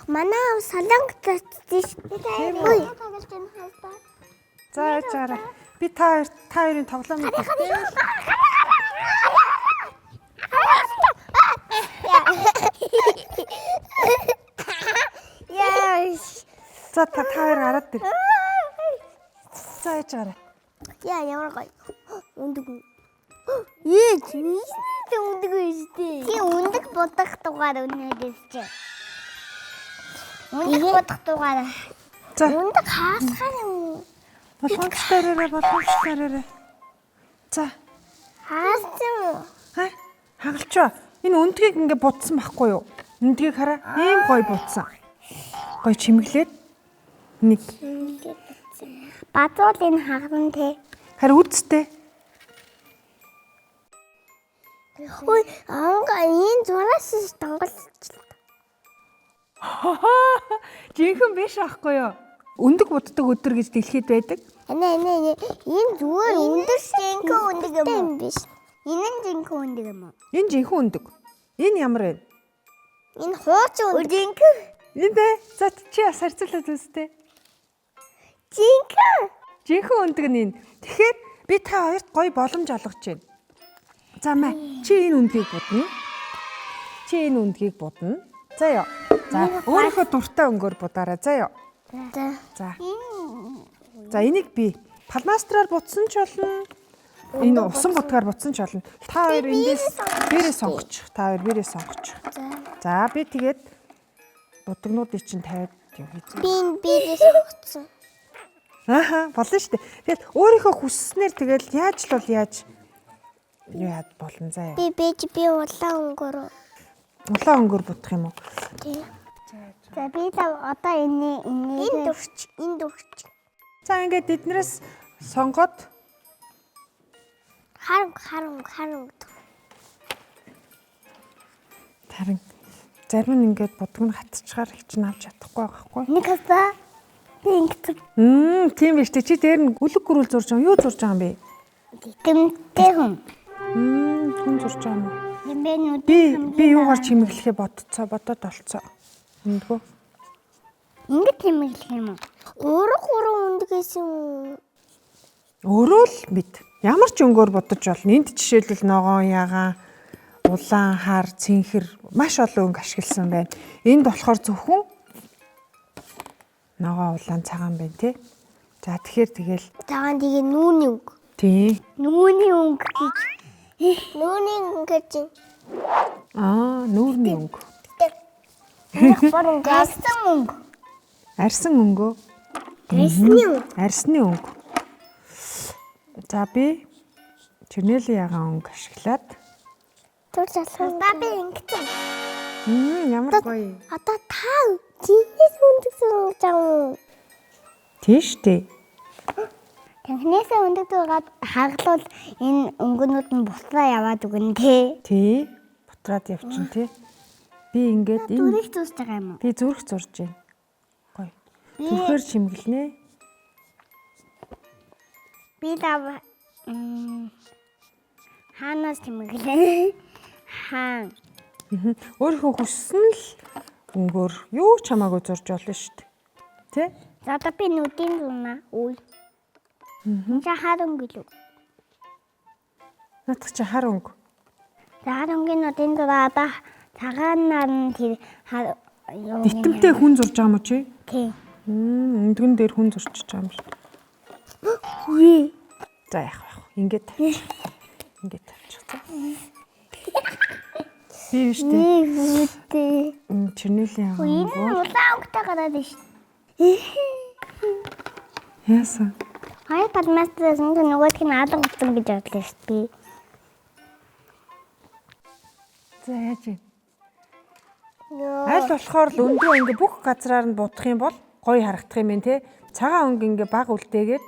Манай солонг татчих. Ой. За яараа. Би та хоёрын тоглоомыг Яаш. За та хоёр гараад ир. За яараа. Яа ямар гоё. Өндөг. Чи өндөг үстэй. Чи өндөг бодох дугаар өнөөдөөс чи. Өндөг бодох дугаар. За. Өндөг хаасгах юм. Болгоомжтойроо. За. Хаасан. Хагалчаа. Энэ өндгийг ингээ будсан байхгүй юу? Өндгийг хараа. Ийм гоё будсан. Гоё чимэглээд нэг Базуул энэ хаган те. харин үсттэй. Ой, анга энэ зураас тонголч. Жинхэнэ биш байхгүй юу? Өндөг буддаг өдөр гэж дэлхийд байдаг. Энэ зүгээр өндөр жинхэнэ өндөг юм биш. Энэ нь жинхэнэ өндөг юм уу? Энэ жинхэнэ өндөг. Энэ ямар вэ? Энэ хуучин өндөг. Жинхэнэ. Энэ бэ? За чи бас харьцуулаад үзтээ. Жинхэнэ өндөг нь энэ. Тэгэхээр би та хоёрт гоё боломж олгож байна. За маа чи энэ өндгийг будна. За ёо. За өөрийнхөө дуртай өнгөөр будаарай. За ёо. За. За энийг би палмастраар будсан ч болно. Энэ усан будгаар будсан ч болно. Та хоёр эндээс бэрээ сонгоч. За би тэгээд будагнуудыг чинь тавиад явъя. Би бэрээ сонгоцсон. Болно шүү дээ. Тэгэл өөрийнхөө хүсснээр тэгэл яаж болно заа. Би улаан өнгөөр будах юм уу? Тий. За би одоо энэ дурч. За ингээд эднээс сонгоод харан. тарин зарим нь ингээд будгыг хатчихаар их ч навч чадахгүй байхгүй. Нэг хасаа. Би ингэж. Тийм биш чи дээр нь үлэг гөрүүл зурж байгаа юу зурж байгаа юм бэ? Гэмтэй хүн. Хүн зурж байгаа юм уу? Би юугаар чимэглэхээ бодоод олцоо. Эндгөө. Ингээд чимэглэх юм уу? Гурван өндгээс юм. Өөрөө л мэд. Ямар ч өнгөөр бодож болно. Энд жишээлбэл ногоон ягаан, улаан хар, цэнхэр маш олон өнгө ашигласан байна. Энд болохоор зөвхөн ногоон улаан цагаан байна тий. За тэгэхээр тэгэл цагаан тэгээ нүүний өнгө. тий. Нүүний өнгө гэж. Нүүний өнгө чинь. нүүрний өнгө. Арсан өнгө. Арсны өнгө. За би чернэлийн ягаан өнгө ашиглаад түр залхуу. Би ингэсэн. Ямар гоё. Одоо та чинээс өндөг сонгож байгаа. Тийш дээ. Танхнээсээ өндөг дуугаад хаглал энэ өнгөнүүд нь буцаа яваад өгнө тий. Тий. Бутраад явчин тий. Би ингээд энэ зүрх зурж байгаа юм уу? Би зүрх зурж байна. Гоё. Зүрхээр чимгэлнэ. Би хаанаас чимгэлээ. Хаан. Өөрийнхөө хүссэн л өнгөөр юу ч хамаагүй зурж болно шүү дээ. Тэ? За одоо би нүдийн зурнаа. Үй. За хар өнгө лөө. Надад чи хар өнгө. За хар өнгөний нүдийн зураа одоо цагаанаар нь тэр хар Дитэмтэй хүн зурж байгаа юм уу чи? Тий. Өндгөн дээр хүн зурчиж байгаа юм шүү дээ. Хүй. За яах вэ? Ингээд тавьчих. Би биш дээ. Чернэлийн ягаан. Энэ улаан өнгөтэй гараад шүү. Яасан? Хай палмастраас нөгөөх нь алга болсон гэж бодлоо шүү дээ. За яаж вэ? Аль болохоор л өндөө ингээ бүх газраар нь будах юм бол гоё харагдах юм байна те. Цагаан өнгө ингээ баг үлдээгээд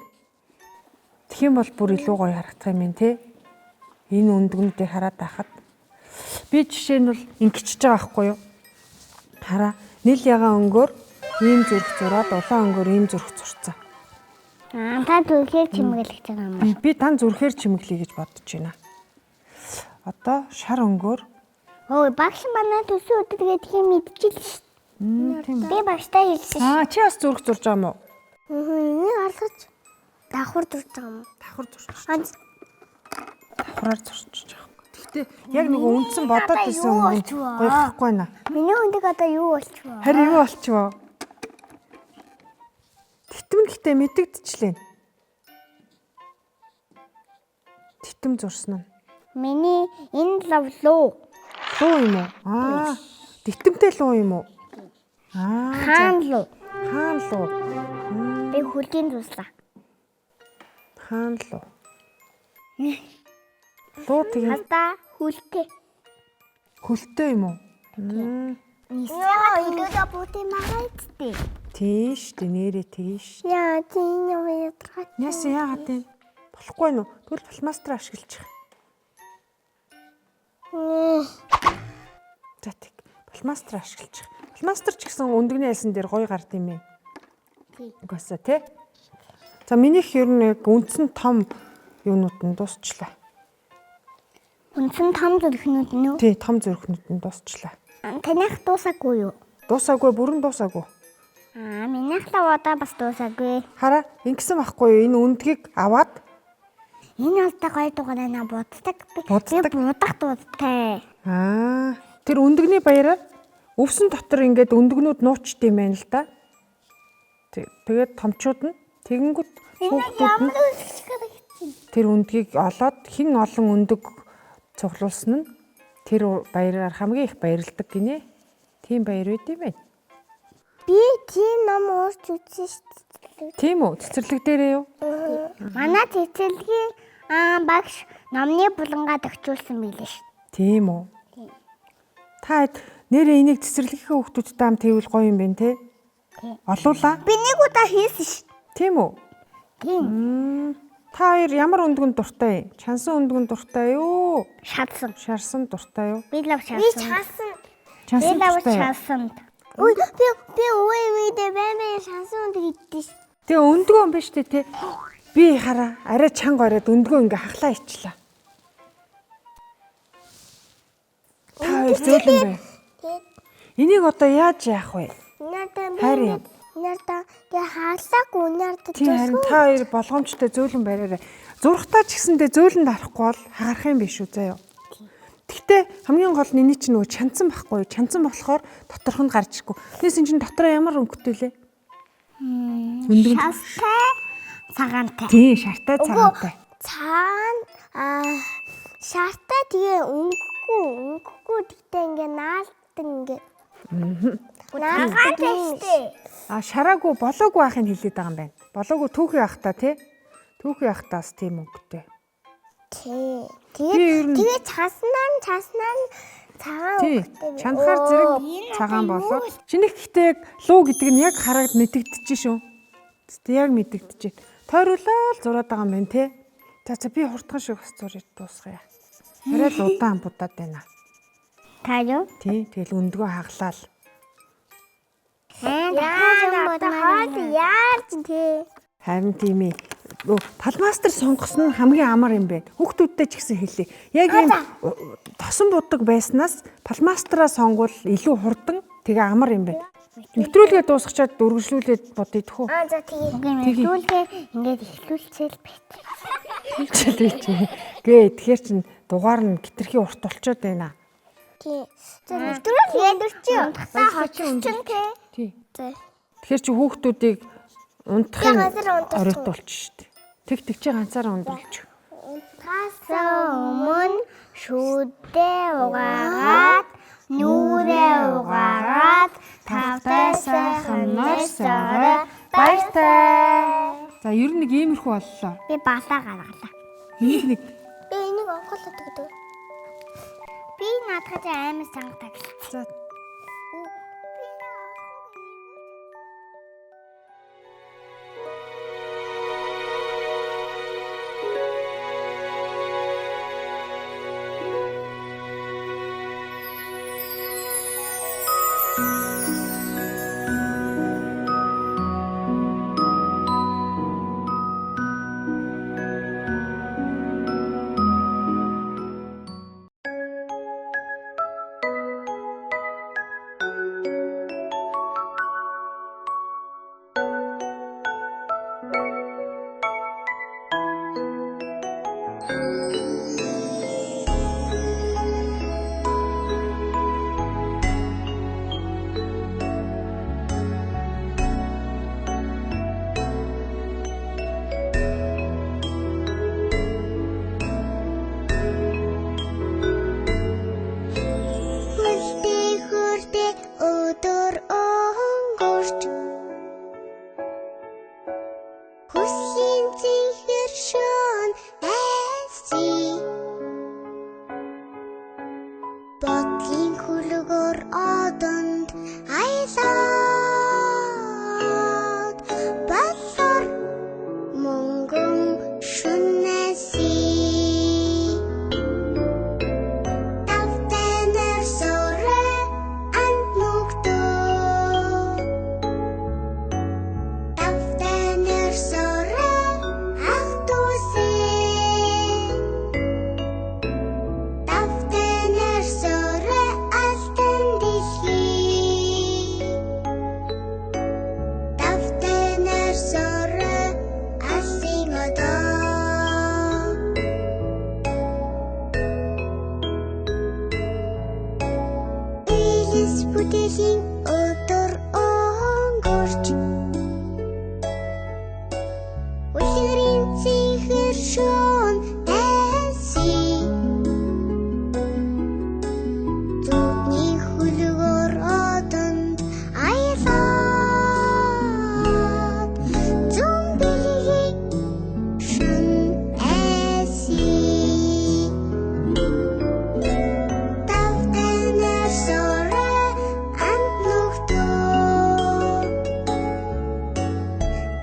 тэгэх юм бол бүр илүү гоё харагдах юм байна те. Энэ өндгөнүүдийг хараад байхад би жишээ нь бол ингэчихэж байгаа байхгүй юу? Хараа. Нийл ягаан өнгөөр ийм зүрх зураад улаан өнгөөр ийм зүрх зурцсан. Та зүрхээр чимэглэж байгаа юм байна. Би дан зүрхээр чимэглэе гэж бодож байна. Одоо шар өнгөөр Ой, багш манай төсөө өдөргээд тийм мэдчихэл ш. Тийм. Би багштай хэлсэн. Чи бас зүрх зурж байгаа юм уу? Энийг алгаж давхар зурж байгаа юм. Давхар зурж. Давхраар зурчих жоох. Гэхдээ яг нөгөө үндсэн бодоод байсан юм гоёхгүй байна. Миний өндөг одоо юу болчихвоо? Харин юу болчихвоо? Титэм гэхдээ мэдэгдчихлээ. Титэм зурсан нь. Миний энэ луу. Луу юм уу? Титэмтэй луу юм уу? Хаан луу. Хаан луу. Би хүлийн зурслаа. Хаан луу. Луу тэгээ Хата хүлтэй. хөлтэй юм уу? Яа, идэлээ бути магадгүй. Тийш, нэрээ тийш. Яа, тийм юм яагаад. Яасан яагаад тийм? Болохгүй нүү. Тэгвэл пластер ашиглаж. За тэг. Пластер ашиглаж. Пластер ч гэсэн өндөгний альсан дээр гоё гард юм ээ. Угаасаа тий. За минийх ер нь яг үндсэн том юунууд нь дуусчлаа. Үндсэн том зүрхнүүд нь юу? Тий, том зүрхнүүд нь дуусчлаа. Танайх дуусаагүй юу? Дуусаагүй, бүрэн дуусаагүй. Минийх лавада бас дуусаагүй. Хараа, ингэсэн байхгүй юу? Энэ үндгийг аваад Энэ алтай гоё дугаараа буддаг. Би Буддаг. будах дуудтай. тэр өндөгний баяраар өвсөн дотор ингээд өндөгнүүд нуучд юм байна л да. Тэгээд томчууд нь тэгэнгүүт хүүхдүүд нь тэр өндгийг олоод хэн олон өндөг цуглуулсан нь тэр баяраар хамгийн их баярлдаг гинэ. Тийм баяр үйд юм байна. Би тийм ном уурч үзсэн шүү дээ. Тийм үү? Цэцэрлэг дээрээ юу? Манай цэцэрлэгийн багш номны булангаад өгчүүлсэн билээ шүү. Тийм үү? Та нэрээ энийг цэцэрлэгийн хүүхдүүдтэй хамт хийвэл гоё юм байна те. Олуулаа. Би нэг удаа хийсэн шүү. Тийм үү? Тийм. Та хоёр ямар өндгөнд дуртай? Чансан өндгөнд дуртай юу? Шатсан. Шарсан дуртай юу? Би лав шатсан. Би шатсан. Чансан Би лав дуртай. шатсан. Ой, би өвөө бэмээ шансан өндөг идсэн шүү. Тэгээ өндгөө юм биш те. Би хараа арай чанга ороод өндгөө ингээ хахлаа ичлаа. Та хоёр зөөлөн бай. Энийг одоо яаж яах вэ? Харин. Нэрдэ хаалаагүй нэрдэ Тийм харин та хоёр болгоомжтой зөөлөн байраарай. Зурхтаа ч гэсэндээ зөөлөнд арахгүй бол хагарах юм биш үү заяа. Гэхдээ хамгийн гол нь эний чинь нөгөө чанцсан байхгүй юу? Чанцсан болохоор доторх нь гарч ирэхгүй. Тэгээс эн чинь дотроо ямар өнгөтэй лээ? шартай цагаантай. Тийм, шартай цагаантай. Цаана шартай тэгээ өнгөгүй тэгтээ ингээ наалтан ингээ. Наагаадтэй. Шараагүй болоогүй байхыг хэлээд байгаа юм байна. Болоогүй түүхий байх та тий. Түүхий байх таас тийм өнгөтэй. Тий. Тэгээ цаснаа цагаан тий. өнгөтэй. Чанахаар зэрэг цагаан болоод чиний гэхдээ яг луу гэдэг нь яг хараад мэдэгдэж шүү. Яг мэдэгдэж. Тойруулаад зураад байгаа юм байна тий. За би хурдхан шиг бас зурж дуусгая. Арай л удаан будаад байна. Та юу? Тий. Тэгэл өндгөө хаглаал. Яарч тий. Харин тийм ээ. Талмастер сонгосон нь хамгийн амар юм бэ. Хүүхдүүдтэй ч гэсэн хэлээ. Яг ийм тосон будаг байснаас палмастраа сонгвол илүү хурдан тэгээ амар юм байна. Нэвтрүүлгээ дуусгачаад үргэлжлүүлээд бодъё тхүү. За тэгээ нэвтрүүлгээ ингээд эхлүүлчихэл бит. Гээ тэгэхээр чин дугаар нь хитрхи урт болчиход байна. Тий. За нэвтрүүлгээ унтахтаа хоцсон тий. Тий. Тэгэхээр чи хүүхдүүдийг унтахын оройтуулж штт. Тэг чи ганцаараа ундруулж. Унтахаас өмнө шүдээ угаагаад нүрээ угаагаад тавтай сайхан морсороо баяртай. За ер нь нэг иймэрхүү боллоо. Би балаа гаргалаа. Энийг Би энийг онголоод өгдөг. Би наадхаж аймаг сангадаг. за Айлын өдөр өнгөрч Үлгэрийн цэхэр шуун тайсан Зүудний хөлгөр одонд аялаад Зүүн бэлгийг шин айсан Тавтанаар сорой амтлогтоо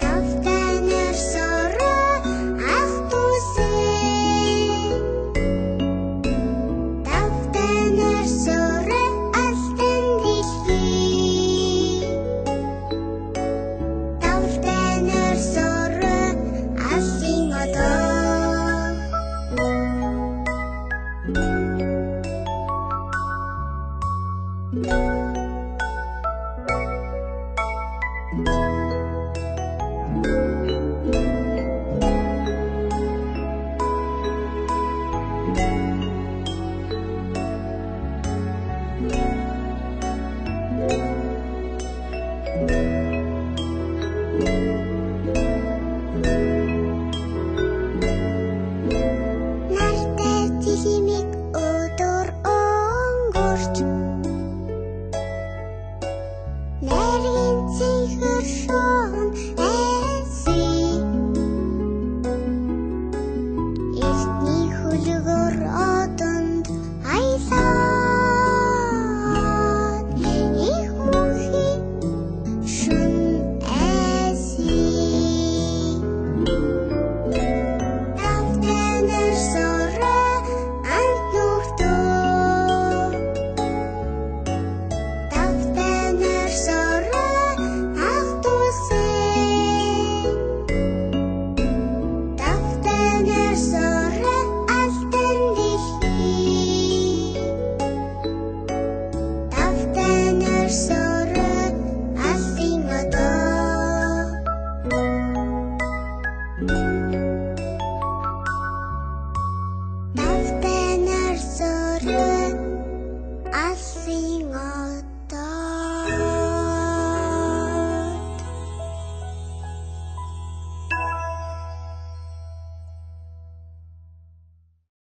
Тавтанаар сорой ах тусээ Тавтанаар сорой алтан дэлхий Тавтанаар сорой алсын одоо